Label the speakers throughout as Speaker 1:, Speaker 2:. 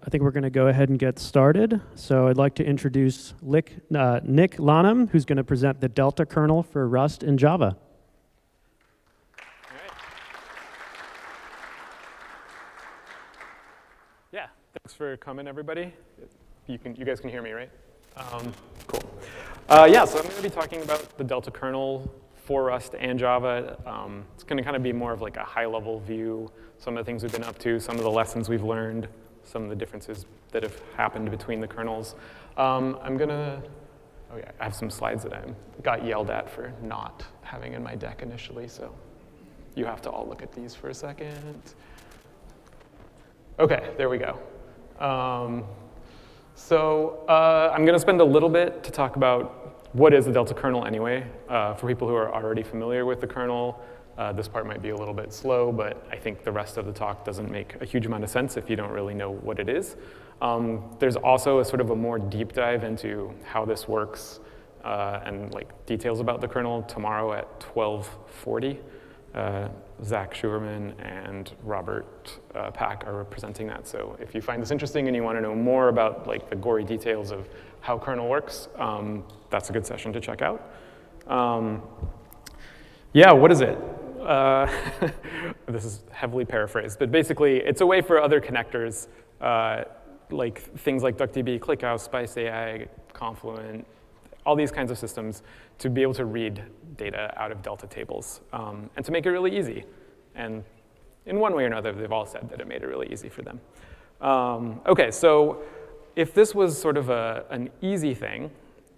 Speaker 1: I think we're going to go ahead and get started. So I'd like to introduce Nick Lanham, who's going to present the Delta kernel for Rust and Java.
Speaker 2: All right. Yeah, thanks for coming, everybody. You guys can hear me, right? Cool. Yeah, so I'm going to be talking about the Delta kernel for Rust and Java. It's going to kind of be more of like a high-level view, some of the things we've been up to, some of the lessons we've learned, some of the differences that have happened between the kernels. I'm going to, oh yeah, I have some slides that I got yelled at for not having in my deck initially, so you have to all look at these for a second. OK, there we go. I'm going to spend a little bit to talk about what is the Delta kernel anyway. For people who are already familiar with the kernel, this part might be a little bit slow, but I think the rest of the talk doesn't make a huge amount of sense if you don't really know what it is. There's also a sort of a more deep dive into how this works and like details about the kernel tomorrow at 12:40. Zach Schuerman and Robert Pack are presenting that. So if you find this interesting and you want to know more about like the gory details of how kernel works, that's a good session to check out. Yeah, what is it? This is heavily paraphrased, but basically it's a way for other connectors, like things like DuckDB, Clickhouse, Spice AI, Confluent, all these kinds of systems, to be able to read data out of Delta tables, and to make it really easy. And in one way or another, they've all said that it made it really easy for them. OK, so if this was sort of an easy thing,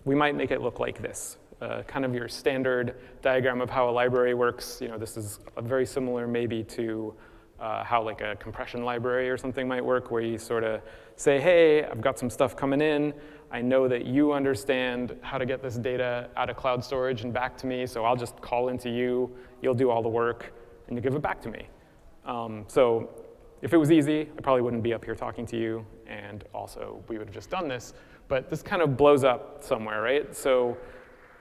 Speaker 2: we might make it look like this. Kind of your standard diagram of how a library works. You know, this is very similar maybe to how like a compression library or something might work, where you sort of say, hey, I've got some stuff coming in. I know that you understand how to get this data out of cloud storage and back to me, so I'll just call into you. You'll do all the work, and you give it back to me. So if it was easy, I probably wouldn't be up here talking to you, and also we would have just done this. But this kind of blows up somewhere, right? So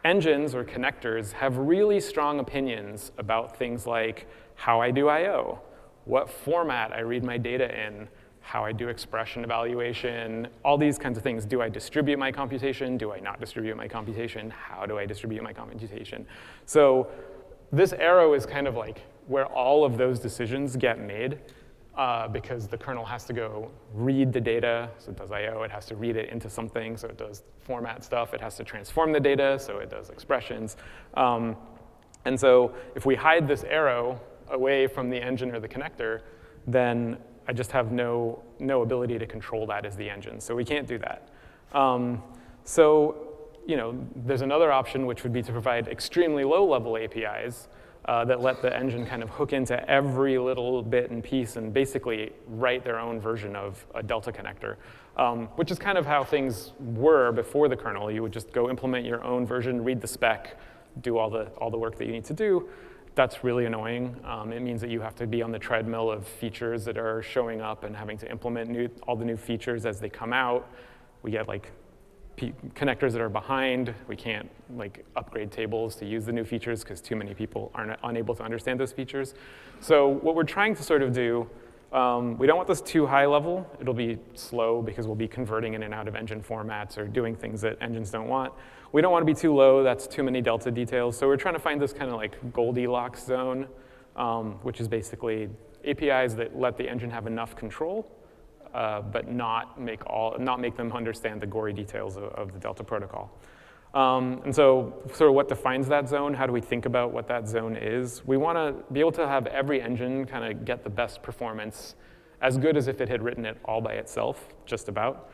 Speaker 2: engines or connectors have really strong opinions about things like how I do I/O, what format I read my data in, how I do expression evaluation, all these kinds of things. Do I distribute my computation? Do I not distribute my computation? How do I distribute my computation? So this arrow is kind of like where all of those decisions get made, because the kernel has to go read the data, so it does I/O. It has to read it into something, so it does format stuff. It has to transform the data, so it does expressions. And so if we hide this arrow away from the engine or the connector, then I just have no ability to control that as the engine. So we can't do that. So you know, there's another option, which would be to provide extremely low-level APIs that let the engine kind of hook into every little bit and piece and basically write their own version of a Delta connector, which is kind of how things were before the kernel. You would just go implement your own version, read the spec, do all the work that you need to do. That's really annoying. It means that you have to be on the treadmill of features that are showing up and having to implement all the new features as they come out. We get like connectors that are behind. We can't like upgrade tables to use the new features because too many people are unable to understand those features. So what we're trying to sort of do, we don't want this too high level. It'll be slow because we'll be converting in and out of engine formats or doing things that engines don't want. We don't want to be too low. That's too many Delta details. So we're trying to find this kind of like Goldilocks zone, which is basically APIs that let the engine have enough control, but not make them understand the gory details of the Delta protocol. And so sort of what defines that zone, how do we think about what that zone is? We want to be able to have every engine kind of get the best performance, as good as if it had written it all by itself, just about.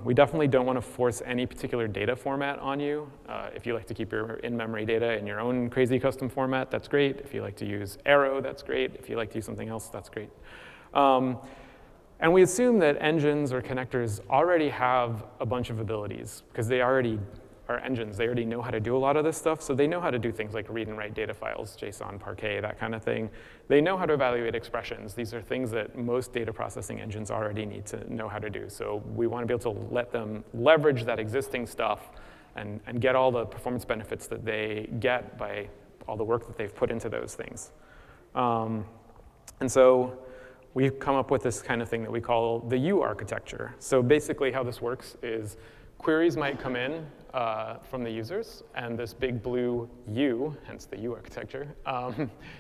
Speaker 2: We definitely don't want to force any particular data format on you. If you like to keep your in-memory data in your own crazy custom format, that's great. If you like to use Arrow, that's great. If you like to use something else, that's great. And we assume that engines or connectors already have a bunch of abilities, because they already are engines. They already know how to do a lot of this stuff. So they know how to do things like read and write data files, JSON, Parquet, that kind of thing. They know how to evaluate expressions. These are things that most data processing engines already need to know how to do. So we want to be able to let them leverage that existing stuff and get all the performance benefits that they get by all the work that they've put into those things. And so we've come up with this kind of thing that we call the U architecture. So basically how this works is queries might come in from the users, and this big blue U, hence the U architecture,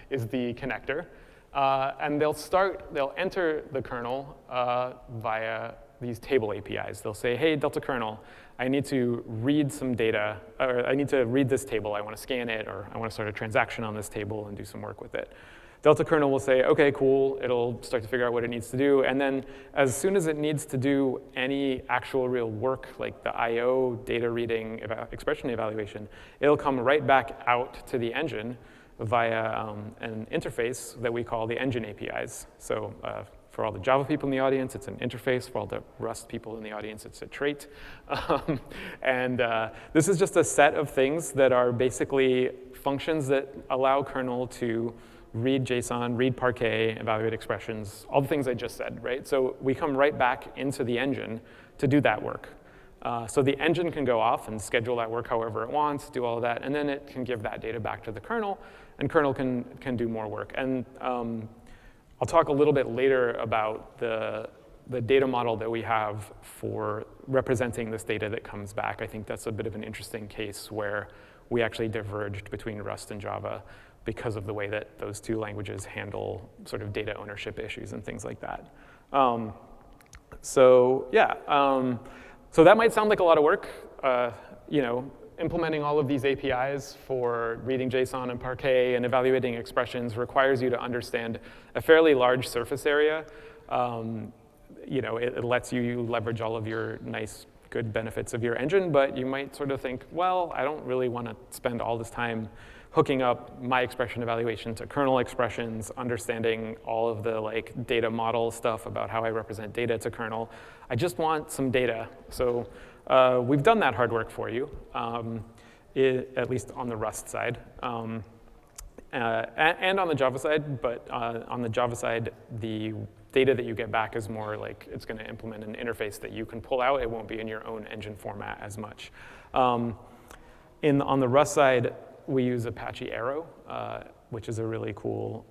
Speaker 2: is the connector. And they'll enter the kernel via these table APIs. They'll say, hey, Delta kernel, I need to read some data, or I need to read this table. I want to scan it, or I want to start a transaction on this table and do some work with it. Delta kernel will say, OK, cool. It'll start to figure out what it needs to do. And then as soon as it needs to do any actual real work, like the I/O, data reading, expression evaluation, it'll come right back out to the engine via an interface that we call the engine APIs. So for all the Java people in the audience, it's an interface. For all the Rust people in the audience, it's a trait. And this is just a set of things that are basically functions that allow kernel to read JSON, read Parquet, evaluate expressions, all the things I just said, right? So we come right back into the engine to do that work. So the engine can go off and schedule that work however it wants, do all of that, and then it can give that data back to the kernel, and kernel can do more work. And I'll talk a little bit later about the data model that we have for representing this data that comes back. I think that's a bit of an interesting case where we actually diverged between Rust and Java because of the way that those two languages handle sort of data ownership issues and things like that. So that might sound like a lot of work. Implementing all of these APIs for reading JSON and Parquet and evaluating expressions requires you to understand a fairly large surface area. It lets you leverage all of your nice, good benefits of your engine, but you might sort of think, well, I don't really want to spend all this time hooking up my expression evaluation to kernel expressions, understanding all of the data model stuff about how I represent data to kernel. I just want some data. So we've done that hard work for you, at least on the Rust side, and on the Java side. But on the Java side, the data that you get back is more like it's going to implement an interface that you can pull out. It won't be in your own engine format as much. On the Rust side, we use Apache Arrow, which is a really cool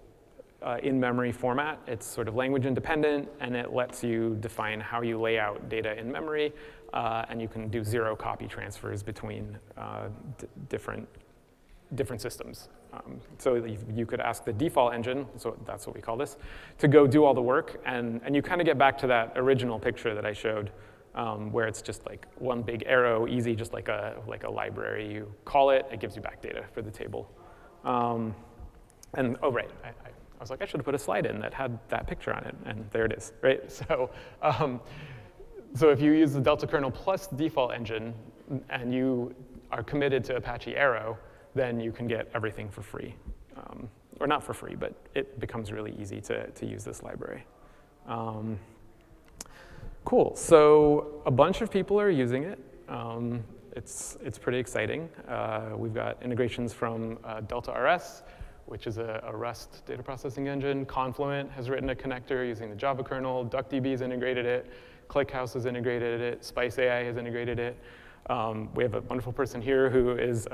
Speaker 2: in-memory format. It's sort of language independent, and it lets you define how you lay out data in memory, and you can do zero copy transfers between different systems. So you could ask the default engine, so that's what we call this, to go do all the work, and you kind of get back to that original picture that I showed, where it's just like one big arrow, easy, just like a library. You call it, it gives you back data for the table. And oh, right, I was like, I should have put a slide in that had that picture on it, and there it is, right? So if you use the Delta kernel plus default engine, and you are committed to Apache Arrow, then you can get everything for free. Or not for free, but it becomes really easy to use this library. Cool, so a bunch of people are using it. It's pretty exciting. We've got integrations from delta-rs, which is a Rust data processing engine. Confluent has written a connector using the Java kernel. DuckDB has integrated it. Clickhouse has integrated it. Spice AI has integrated it. We have a wonderful person here who is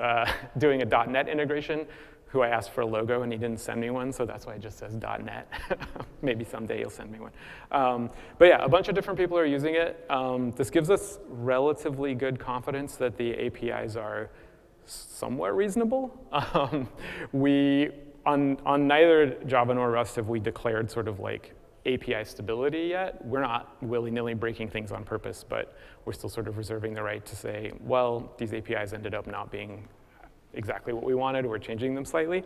Speaker 2: doing a .NET integration, who I asked for a logo, and he didn't send me one, so that's why it just says .NET. Maybe someday he'll send me one. But yeah, a bunch of different people are using it. This gives us relatively good confidence that the APIs are somewhat reasonable. On neither Java nor Rust have we declared sort of like API stability yet. We're not willy-nilly breaking things on purpose, but we're still sort of reserving the right to say, well, these APIs ended up not being exactly what we wanted, we're changing them slightly.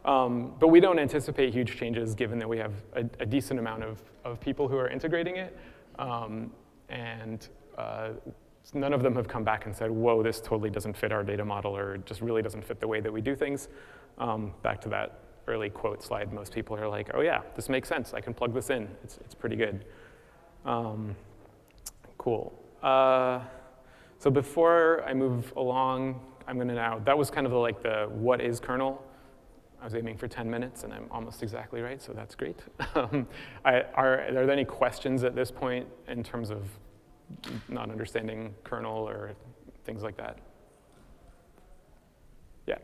Speaker 2: But we don't anticipate huge changes given that we have a decent amount of people who are integrating it. And none of them have come back and said, whoa, this totally doesn't fit our data model, or just really doesn't fit the way that we do things. Back to that early quote slide, most people are like, oh yeah, this makes sense. I can plug this in. It's pretty good. Cool. So before I move along, I'm going to now, that was kind of the what is kernel. I was aiming for 10 minutes, and I'm almost exactly right, so that's great. Are there any questions at this point in terms of not understanding kernel or things like that? Yeah.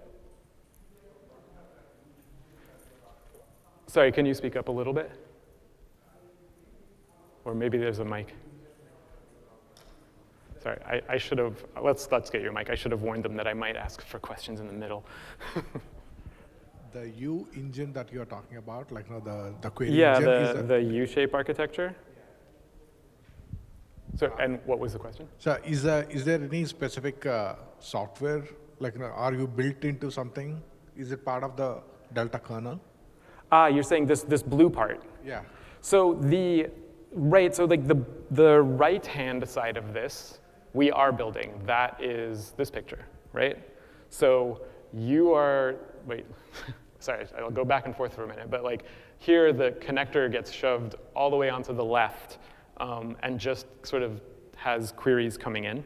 Speaker 2: Sorry, can you speak up a little bit? Or maybe there's a mic. Sorry, I should have, let's get your mic. I should have warned them that I might ask for questions in the middle.
Speaker 3: The U engine that you're talking about, like the query
Speaker 2: Yeah,
Speaker 3: engine,
Speaker 2: the U-shape architecture. So, and what was the question?
Speaker 3: So is there any specific software, like are you built into something? Is it part of the Delta kernel?
Speaker 2: You're saying this blue part.
Speaker 3: Yeah.
Speaker 2: So like the right-hand side of this, we are building. That is this picture, right? So you are, wait, sorry, I'll go back and forth for a minute, but like here the connector gets shoved all the way onto the left and just sort of has queries coming in.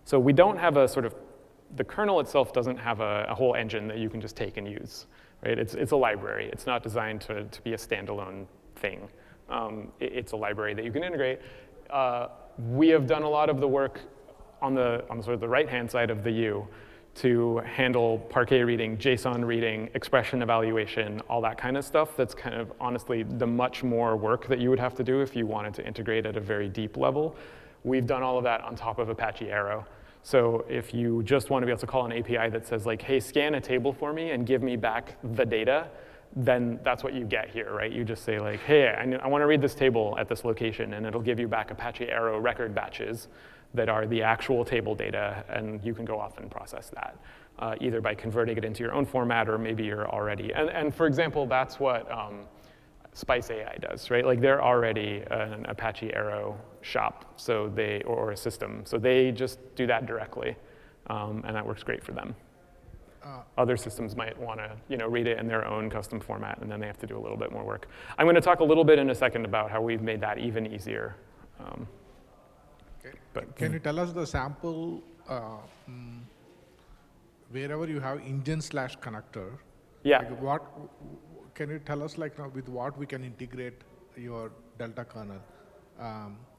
Speaker 2: So we don't have a sort of, the kernel itself doesn't have a whole engine that you can just take and use, right? It's a library. It's not designed to be a standalone thing. It's a library that you can integrate. We have done a lot of the work on the sort of the right-hand side of the U to handle Parquet reading, JSON reading, expression evaluation, all that kind of stuff. That's kind of honestly the much more work that you would have to do if you wanted to integrate at a very deep level. We've done all of that on top of Apache Arrow. So if you just want to be able to call an API that says like, hey, scan a table for me and give me back the data, then that's what you get here, right? You just say like, hey, I want to read this table at this location, and it'll give you back Apache Arrow record batches that are the actual table data, and you can go off and process that, either by converting it into your own format, or maybe you're already, and for example, that's what Spice AI does, right? Like they're already an Apache Arrow shop, so or a system, so they just do that directly, and that works great for them. Other systems might want to read it in their own custom format, and then they have to do a little bit more work. I'm going to talk a little bit in a second about how we've made that even easier.
Speaker 3: But can you tell us the sample, wherever you have engine/connector?
Speaker 2: Yeah.
Speaker 3: Like can you tell us like with what we can integrate your Delta kernel?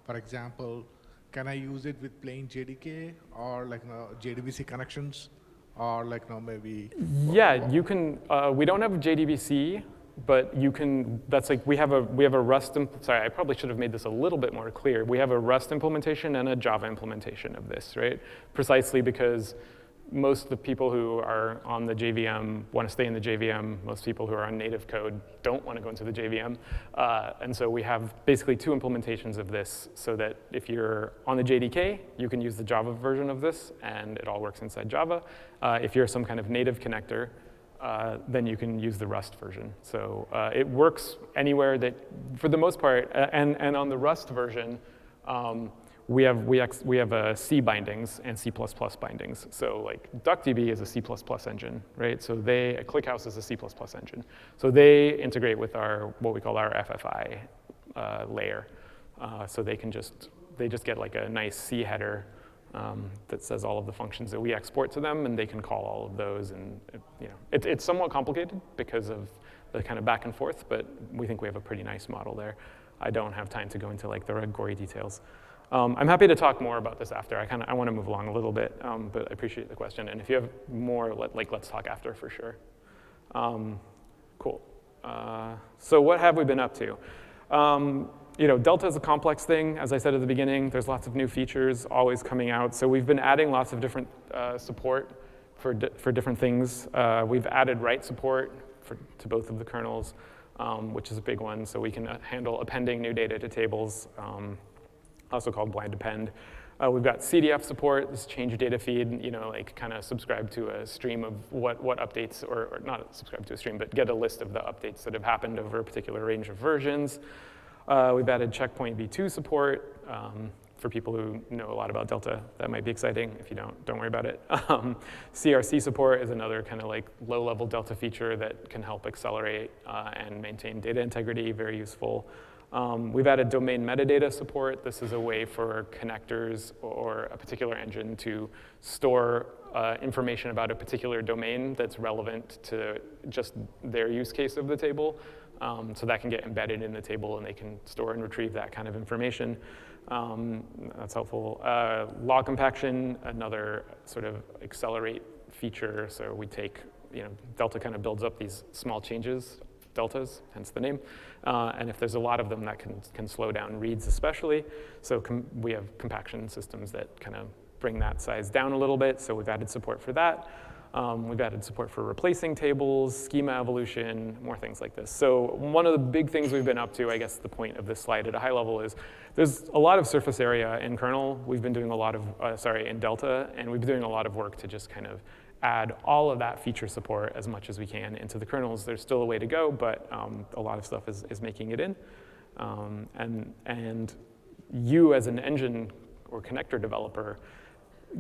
Speaker 3: For example, can I use it with plain JDK or like JDBC connections? Or like maybe?
Speaker 2: Yeah, you can. We don't have JDBC, but you can. That's like we have a Rust. Sorry, I probably should have made this a little bit more clear. We have a Rust implementation and a Java implementation of this, right? Precisely because most of the people who are on the JVM want to stay in the JVM. Most people who are on native code don't want to go into the JVM. And so we have basically two implementations of this so that if you're on the JDK, you can use the Java version of this, and it all works inside Java. If you're some kind of native connector, then you can use the Rust version. So it works anywhere that, for the most part, and on the Rust version, we have C bindings and C++ bindings. So like DuckDB is a C++ engine, right? So Clickhouse is a C++ engine. So they integrate with what we call our FFI layer. So they just get like a nice C header that says all of the functions that we export to them, and they can call all of those. And it's somewhat complicated because of the kind of back and forth, but we think we have a pretty nice model there. I don't have time to go into like the gory details. I'm happy to talk more about this after. I want to move along a little bit, but I appreciate the question. And if you have more, let's talk after for sure. Cool. So what have we been up to? Delta is a complex thing. As I said at the beginning, there's lots of new features always coming out. So we've been adding lots of different support for different things. We've added write support to both of the kernels, which is a big one. So we can handle appending new data to tables. Also called blind append. We've got CDF support, this change data feed, like kind of subscribe to a stream of what updates, or not subscribe to a stream, but get a list of the updates that have happened over a particular range of versions. We've added checkpoint v2 support. For people who know a lot about Delta, that might be exciting. If you don't worry about it. CRC support is another kind of like low-level Delta feature that can help accelerate and maintain data integrity, very useful. We've added domain metadata support. This is a way for connectors or a particular engine to store information about a particular domain that's relevant to just their use case of the table. So that can get embedded in the table, and they can store and retrieve that kind of information. That's helpful. Log compaction, another sort of accelerate feature. So we take, Delta kind of builds up these small changes deltas, hence the name. And if there's a lot of them, that can slow down reads especially. So we have compaction systems that kind of bring that size down a little bit, so we've added support for that. We've added support for replacing tables, schema evolution, more things like this. So one of the big things we've been up to, I guess the point of this slide at a high level is, there's a lot of surface area in kernel. We've been doing a lot of, in Delta, and we've been doing a lot of work to just kind of add all of that feature support as much as we can into the kernels. There's still a way to go, but a lot of stuff is making it in. And you as an engine or connector developer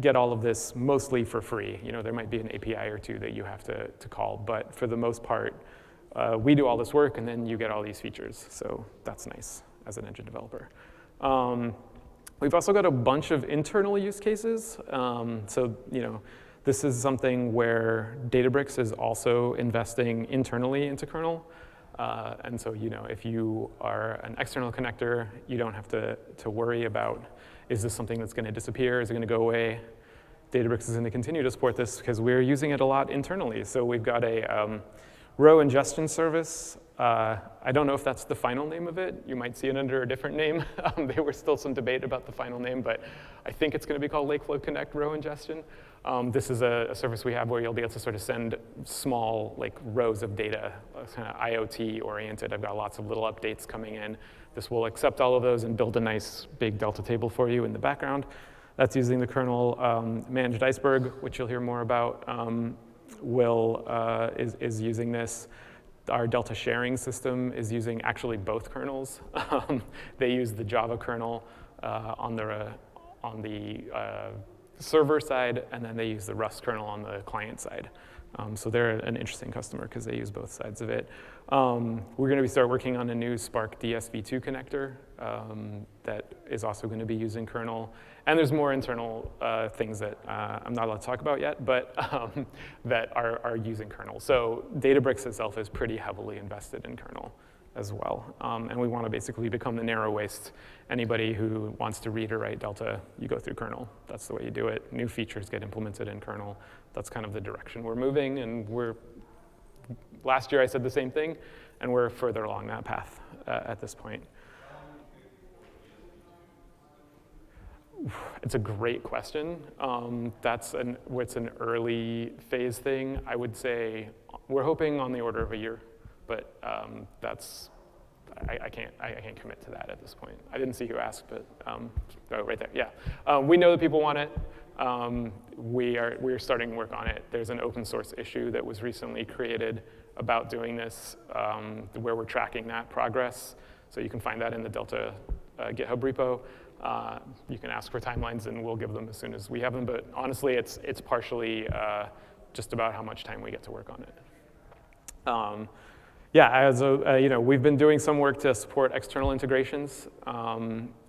Speaker 2: get all of this mostly for free. You know, there might be an API or two that you have to call, but for the most part, we do all this work and then you get all these features. So that's nice as an engine developer. We've also got a bunch of internal use cases. So, you know, this is something where Databricks is also investing internally into kernel. And so, you know, if you are an external connector, you don't have to worry about, is this something that's going to disappear? Is it going to go away? Databricks is going to continue to support this because we're using it a lot internally. So we've got a row ingestion service. I don't know if that's the final name of it. You might see it under a different name. There was still some debate about the final name, but I think it's going to be called Lakeflow Connect Row Ingestion. This is a service we have where you'll be able to sort of send small rows of data, kind of IoT oriented. I've got lots of little updates coming in. This will accept all of those and build a nice big Delta table for you in the background. That's using the kernel. Managed Iceberg, which you'll hear more about, is using this. Our Delta sharing system is using actually both kernels. They use the Java kernel on the server side, and then they use the Rust kernel on the client side. So they're an interesting customer because they use both sides of it. We're going to start working on a new Spark DSV2 connector that is also going to be using kernel. And there's more internal things that I'm not allowed to talk about yet, but that are using kernel. So Databricks itself is pretty heavily invested in kernel as well. And we want to basically become the narrow waist. Anybody who wants to read or write Delta, you go through kernel. That's the way you do it. New features get implemented in kernel. That's kind of the direction we're moving. And last year I said the same thing, and we're further along that path at this point. It's a great question. It's an early phase thing. I would say we're hoping on the order of a year, but I can't commit to that at this point. I didn't see who asked, but oh, right there, yeah. We know that people want it. We're starting work on it. There's an open source issue that was recently created about doing this, where we're tracking that progress. So you can find that in the Delta GitHub repo. You can ask for timelines, and we'll give them as soon as we have them. But honestly, it's partially just about how much time we get to work on it. Yeah, we've been doing some work to support external integrations.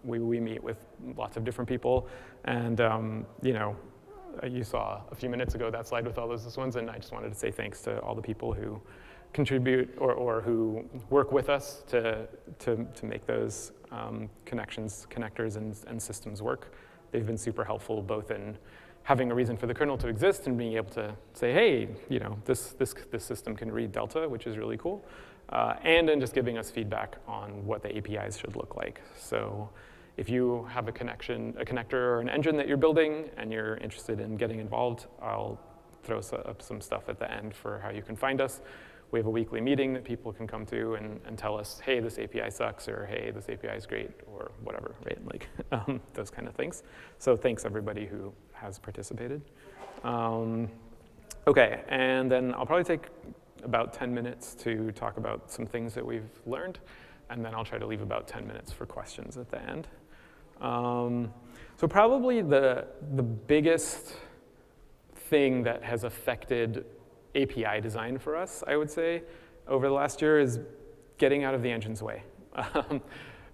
Speaker 2: We meet with lots of different people, and you saw a few minutes ago that slide with all those ones, and I just wanted to say thanks to all the people who contribute or who work with us to make those connectors and systems work. They've been super helpful both in having a reason for the kernel to exist and being able to say, hey, this system can read Delta, which is really cool, and in just giving us feedback on what the APIs should look like. So if you have a connector or an engine that you're building and you're interested in getting involved, I'll throw up some stuff at the end for how you can find us. We have a weekly meeting that people can come to and tell us, hey, this API sucks, or hey, this API is great, or whatever, right? Those kind of things. So thanks everybody who has participated. Okay, and then I'll probably take about 10 minutes to talk about some things that we've learned, and then I'll try to leave about 10 minutes for questions at the end. So probably the biggest thing that has affected API design for us, I would say, over the last year is getting out of the engine's way.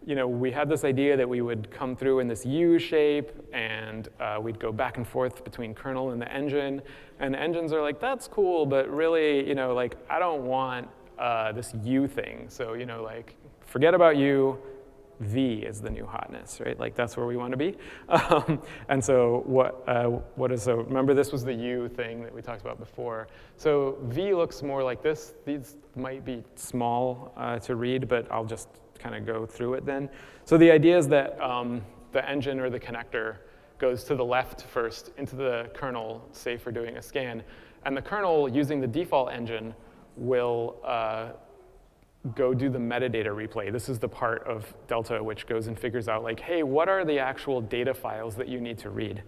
Speaker 2: We had this idea that we would come through in this U shape, and we'd go back and forth between kernel and the engine. And engines are like, that's cool, but really, I don't want this U thing. So, forget about U. V is the new hotness, right? Like that's where we want to be. And so so remember this was the U thing that we talked about before. So V looks more like this. These might be small to read, but I'll just kind of go through it then. So the idea is that the engine or the connector goes to the left first into the kernel, say for doing a scan. And the kernel, using the default engine, will go do the metadata replay. This is the part of Delta which goes and figures out, like, hey, what are the actual data files that you need to read?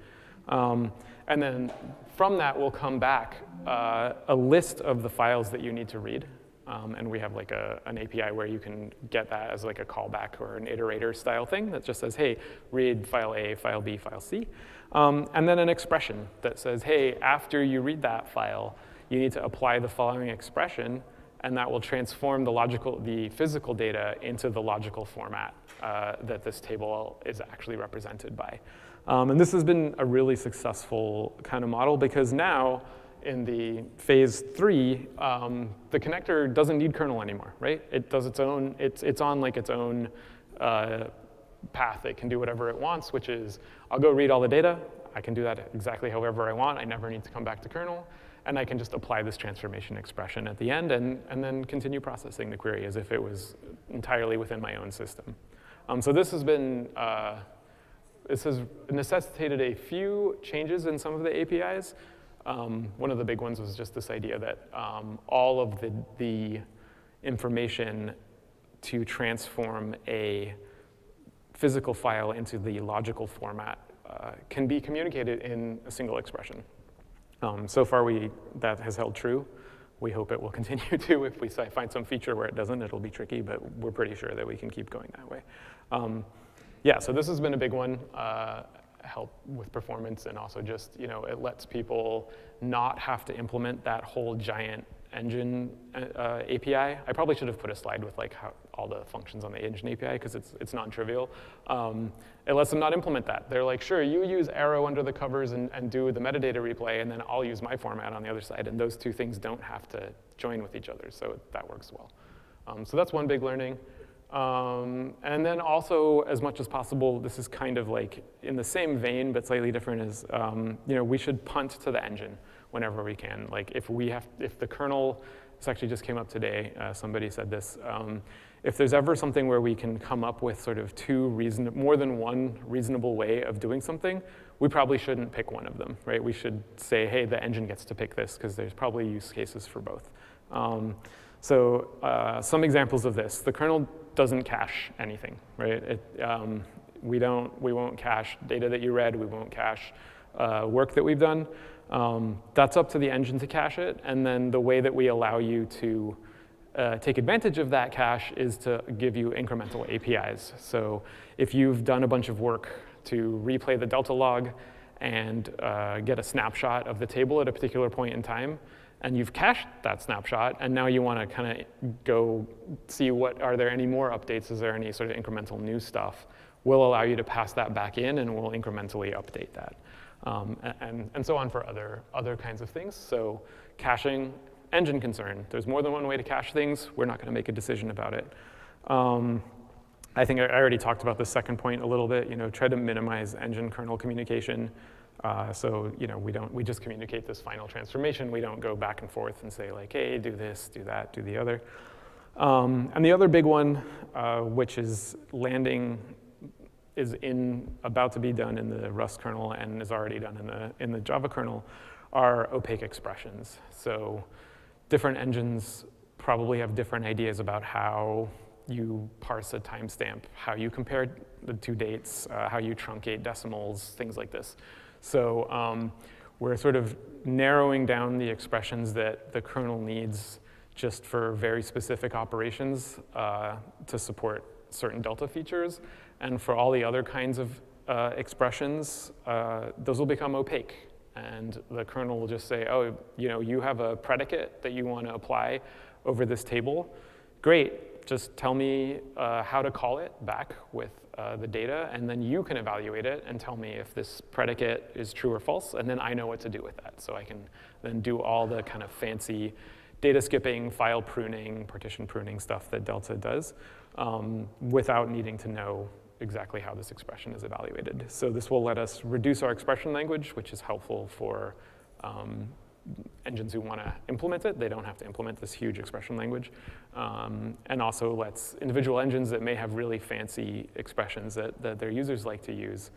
Speaker 2: And then from that will come back a list of the files that you need to read. And we have like an API where you can get that as like a callback or an iterator style thing that just says, hey, read file A, file B, file C. And then an expression that says, hey, after you read that file, you need to apply the following expression, and that will transform the physical data into the logical format that this table is actually represented by. And this has been a really successful kind of model because now, in the phase 3, the connector doesn't need kernel anymore, right? It does its own, it's on like its own path. It can do whatever it wants, which is, I'll go read all the data. I can do that exactly however I want. I never need to come back to kernel. And I can just apply this transformation expression at the end and then continue processing the query as if it was entirely within my own system. So this has been, this has necessitated a few changes in some of the APIs. One of the big ones was just this idea that all of the information to transform a physical file into the logical format can be communicated in a single expression. So far, that has held true. We hope it will continue to. If we find some feature where it doesn't, it'll be tricky, but we're pretty sure that we can keep going that way. Yeah, so this has been a big one. Help with performance, and also just, it lets people not have to implement that whole giant engine API. I probably should have put a slide with like how all the functions on the engine API because it's non-trivial. It lets them not implement that. They're like, sure, you use arrow under the covers and do the metadata replay, and then I'll use my format on the other side, and those two things don't have to join with each other, so that works well. So that's one big learning. And then also, as much as possible, this is kind of like in the same vein, but slightly different, is we should punt to the engine whenever we can. Like if the kernel, this actually just came up today, somebody said this, if there's ever something where we can come up with sort of more than one reasonable way of doing something, we probably shouldn't pick one of them, right? We should say, hey, the engine gets to pick this, because there's probably use cases for both. So some examples of this: the kernel doesn't cache anything, right? We won't cache data that you read. We won't cache work that we've done. That's up to the engine to cache it, and then the way that we allow you to take advantage of that cache is to give you incremental APIs. So if you've done a bunch of work to replay the delta log and get a snapshot of the table at a particular point in time, and you've cached that snapshot, and now you want to kind of go see are there any more updates? Is there any sort of incremental new stuff? We'll allow you to pass that back in, and we'll incrementally update that. And so on for other kinds of things. So caching, engine concern. There's more than one way to cache things. We're not going to make a decision about it. I think I already talked about the second point a little bit. Try to minimize engine kernel communication. So we just communicate this final transformation. We don't go back and forth and say like, hey, do this, do that, do the other. And the other big one, which is landing, is about to be done in the Rust kernel and is already done in the Java kernel, are opaque expressions. So different engines probably have different ideas about how you parse a timestamp, how you compare the two dates, how you truncate decimals, things like this. So we're sort of narrowing down the expressions that the kernel needs just for very specific operations to support certain Delta features. And for all the other kinds of expressions, those will become opaque. And the kernel will just say, oh, you have a predicate that you want to apply over this table. Great, just tell me how to call it back with the data, and then you can evaluate it and tell me if this predicate is true or false, and then I know what to do with that. So I can then do all the kind of fancy data skipping, file pruning, partition pruning stuff that Delta does without needing to know exactly how this expression is evaluated. So this will let us reduce our expression language, which is helpful for engines who want to implement it. They don't have to implement this huge expression language. And also lets individual engines that may have really fancy expressions that their users like to use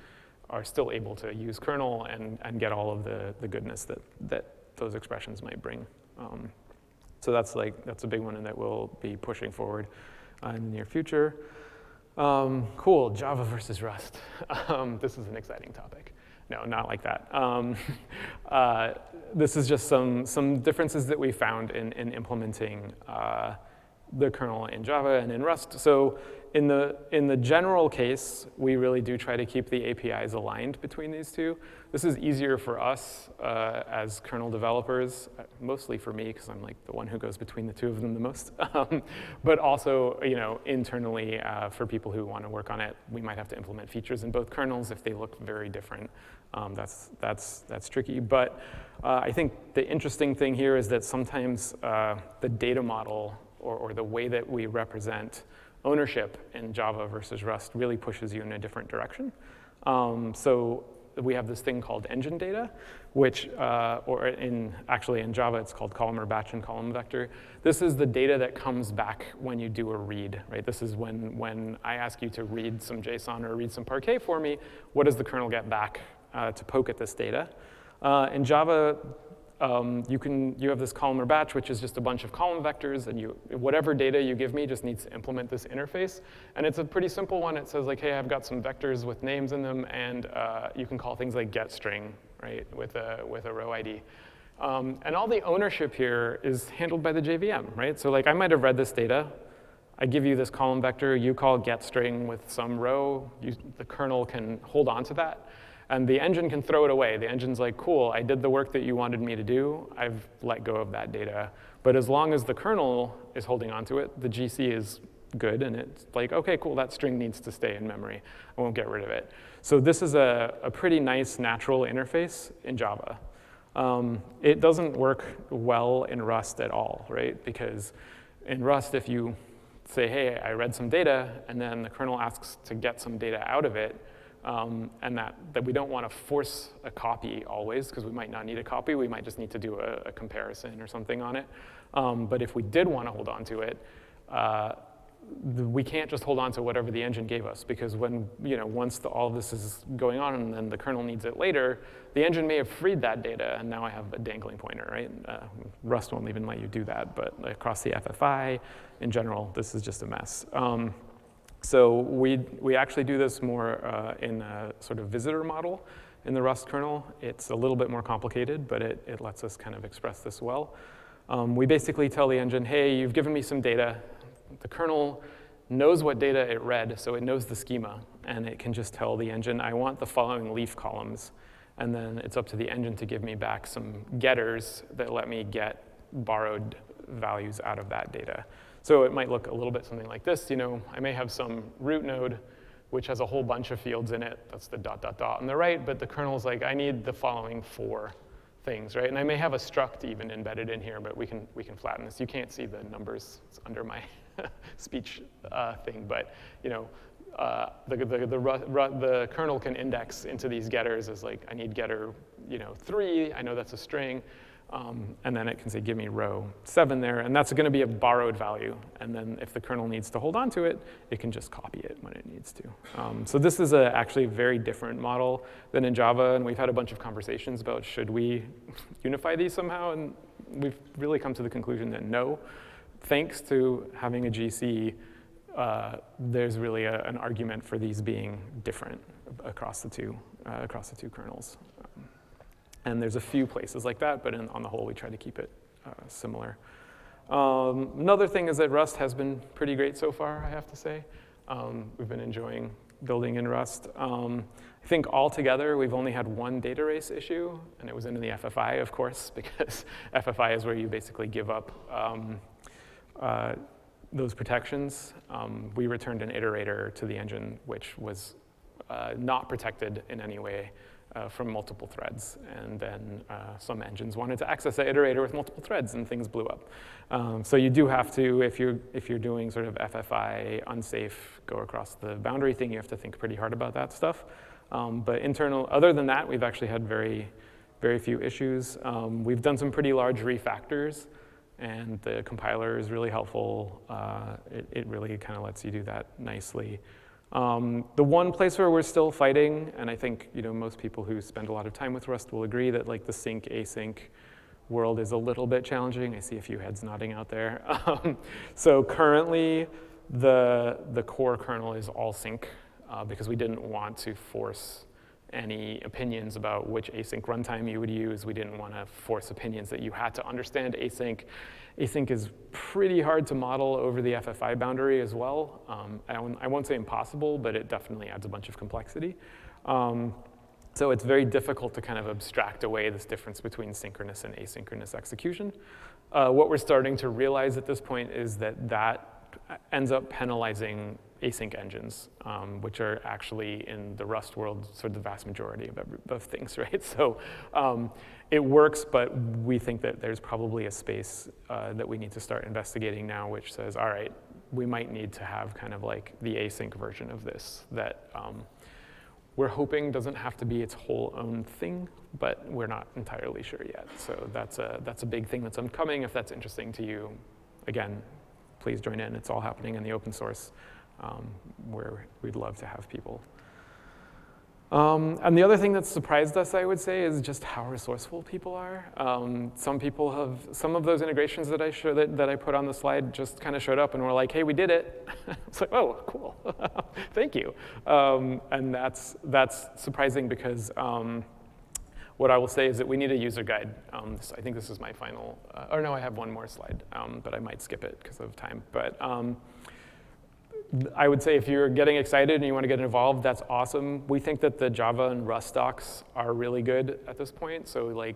Speaker 2: are still able to use kernel and get all of the goodness that those expressions might bring. So that's a big one and that we'll be pushing forward in the near future. Cool, Java versus Rust. This is an exciting topic. No, not like that. This is just some differences that we found in implementing the kernel in Java and in Rust. So in the general case, we really do try to keep the APIs aligned between these two. This is easier for us as kernel developers, mostly for me, because I'm like the one who goes between the two of them the most. But also, internally for people who want to work on it, we might have to implement features in both kernels if they look very different. That's tricky. But I think the interesting thing here is that sometimes the data model or the way that we represent ownership in Java versus Rust really pushes you in a different direction. So we have this thing called engine data, which, actually in Java, it's called columnar batch and column vector. This is the data that comes back when you do a read, right? This is when I ask you to read some JSON or read some Parquet for me, what does the kernel get back to poke at this data? In Java, you have this columnar batch, which is just a bunch of column vectors, and whatever data you give me just needs to implement this interface. And it's a pretty simple one. It says like, hey, I've got some vectors with names in them, and you can call things like getString, right, with a row ID. And all the ownership here is handled by the JVM, right? So like I might have read this data. I give you this column vector. You call getString with some row. The kernel can hold on to that. And the engine can throw it away. The engine's like, cool, I did the work that you wanted me to do. I've let go of that data. But as long as the kernel is holding on to it, the GC is good. And it's like, OK, cool, that string needs to stay in memory. I won't get rid of it. So this is a pretty nice natural interface in Java. It doesn't work well in Rust at all, right? Because in Rust, if you say, hey, I read some data, and then the kernel asks to get some data out of it, and that we don't want to force a copy always, because we might not need a copy. We might just need to do a comparison or something on it. But if we did want to hold on to it, we can't just hold on to whatever the engine gave us, because once all of this is going on and then the kernel needs it later, the engine may have freed that data, and now I have a dangling pointer, right? Rust won't even let you do that, but across the FFI, in general, this is just a mess. So we actually do this more in a sort of visitor model in the Rust kernel. It's a little bit more complicated, but it lets us kind of express this well. We basically tell the engine, hey, you've given me some data. The kernel knows what data it read, so it knows the schema. And it can just tell the engine, I want the following leaf columns. And then it's up to the engine to give me back some getters that let me get borrowed values out of that data. So it might look a little bit something like this. I may have some root node, which has a whole bunch of fields in it. That's the ... on the right. But the kernel's like, I need the following 4 things, right? And I may have a struct even embedded in here, but we can flatten this. You can't see the numbers. It's under my speech thing. But the kernel can index into these getters as like, I need getter 3. I know that's a string. And then it can say, give me row 7 there. And that's going to be a borrowed value. And then if the kernel needs to hold on to it, it can just copy it when it needs to. So this is actually a very different model than in Java. And we've had a bunch of conversations about should we unify these somehow. And we've really come to the conclusion that no. Thanks to having a GC, there's really an argument for these being different across the two kernels. And there's a few places like that, but on the whole, we try to keep it similar. Another thing is that Rust has been pretty great so far, I have to say. We've been enjoying building in Rust. I think altogether, we've only had one data race issue, and it was in the FFI, of course, because FFI is where you basically give up those protections. We returned an iterator to the engine, which was not protected in any way. from multiple threads. And then some engines wanted to access that iterator with multiple threads, and things blew up. So you do have to, if you're doing sort of FFI unsafe, go across the boundary thing, you have to think pretty hard about that stuff. But other than that, we've actually had very few issues. We've done some pretty large refactors, and the compiler is really helpful. It really kind of lets you do that nicely. The one place where we're still fighting, and I think most people who spend a lot of time with Rust will agree that like the sync async world is a little bit challenging. I see a few heads nodding out there. So currently, the core kernel is all sync because we didn't want to force any opinions about which async runtime you would use. We didn't want to force opinions that you had to understand async. Async is pretty hard to model over the FFI boundary as well. I won't say impossible, but it definitely adds a bunch of complexity. So it's very difficult to kind of abstract away this difference between synchronous and asynchronous execution. What we're starting to realize at this point is that ends up penalizing async engines, which are actually in the Rust world sort of the vast majority of things, right? So it works, but we think that there's probably a space that we need to start investigating now, which says, all right, we might need to have kind of like the async version of this that we're hoping doesn't have to be its whole own thing, but we're not entirely sure yet. So that's a big thing that's upcoming. If that's interesting to you, again, please join in. It's all happening in the open source, where we'd love to have people. And the other thing that's surprised us, I would say, is just how resourceful people are. Some of those integrations that I put on the slide just kind of showed up and were like, hey, we did it. It's like, oh, cool, thank you. And that's surprising because what I will say is that we need a user guide. I think this is my final, or no, I have one more slide, but I might skip it because of time. But I would say if you're getting excited and you want to get involved, that's awesome. We think that the Java and Rust docs are really good at this point. So like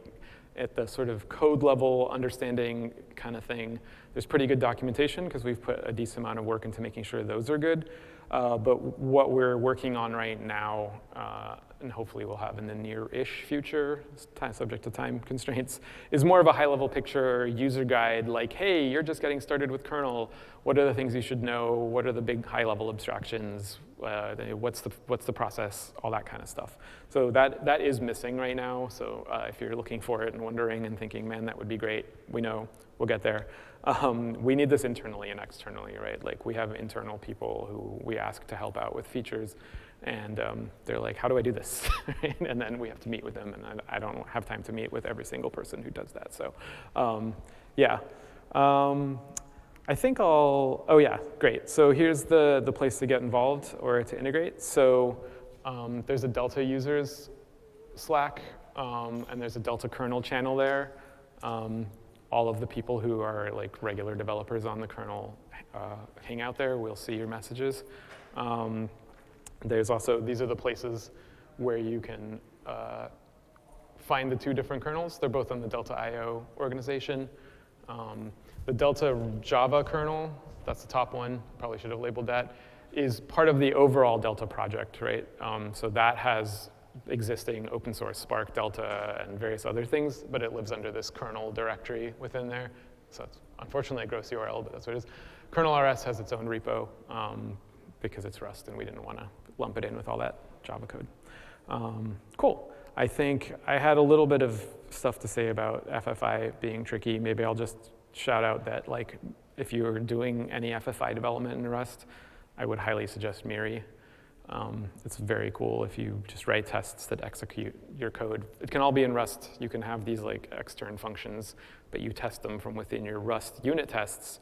Speaker 2: at the sort of code level understanding kind of thing, there's pretty good documentation because we've put a decent amount of work into making sure those are good. But what we're working on right now, and hopefully we'll have in the near-ish future, subject to time constraints, is more of a high-level picture user guide, like, hey, you're just getting started with kernel. What are the things you should know? What are the big high-level abstractions? What's the process? All that kind of stuff. So that is missing right now. So if you're looking for it and wondering and thinking, man, that would be great, we know, we'll get there. We need this internally and externally, right? Like we have internal people who we ask to help out with features, and they're like, how do I do this? And then we have to meet with them, and I don't have time to meet with every single person who does that. So yeah. I think oh yeah, great. So here's the place to get involved or to integrate. So there's a Delta users Slack, and there's a Delta kernel channel there. All of the people who are like regular developers on the kernel hang out there. We'll see your messages. There's also, these are the places where you can find the two different kernels. They're both on the Delta IO organization. The Delta Java kernel, that's the top one, probably should have labeled that, is part of the overall Delta project, right? So that has existing open source Spark, Delta, and various other things, but it lives under this kernel directory within there. So it's unfortunately a gross URL, but that's what it is. Kernel RS has its own repo because it's Rust, and we didn't want to lump it in with all that Java code. Cool. I think I had a little bit of stuff to say about FFI being tricky. Maybe I'll just shout out that like if you're doing any FFI development in Rust, I would highly suggest Miri. It's very cool if you just write tests that execute your code. It can all be in Rust. You can have these like extern functions, but you test them from within your Rust unit tests.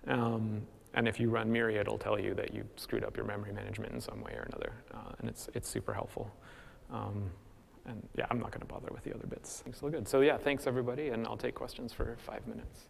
Speaker 2: And if you run Miri, it'll tell you that you screwed up your memory management in some way or another. And it's super helpful. And yeah, I'm not going to bother with the other bits. It's still good. So yeah, thanks everybody, and I'll take questions for 5 minutes.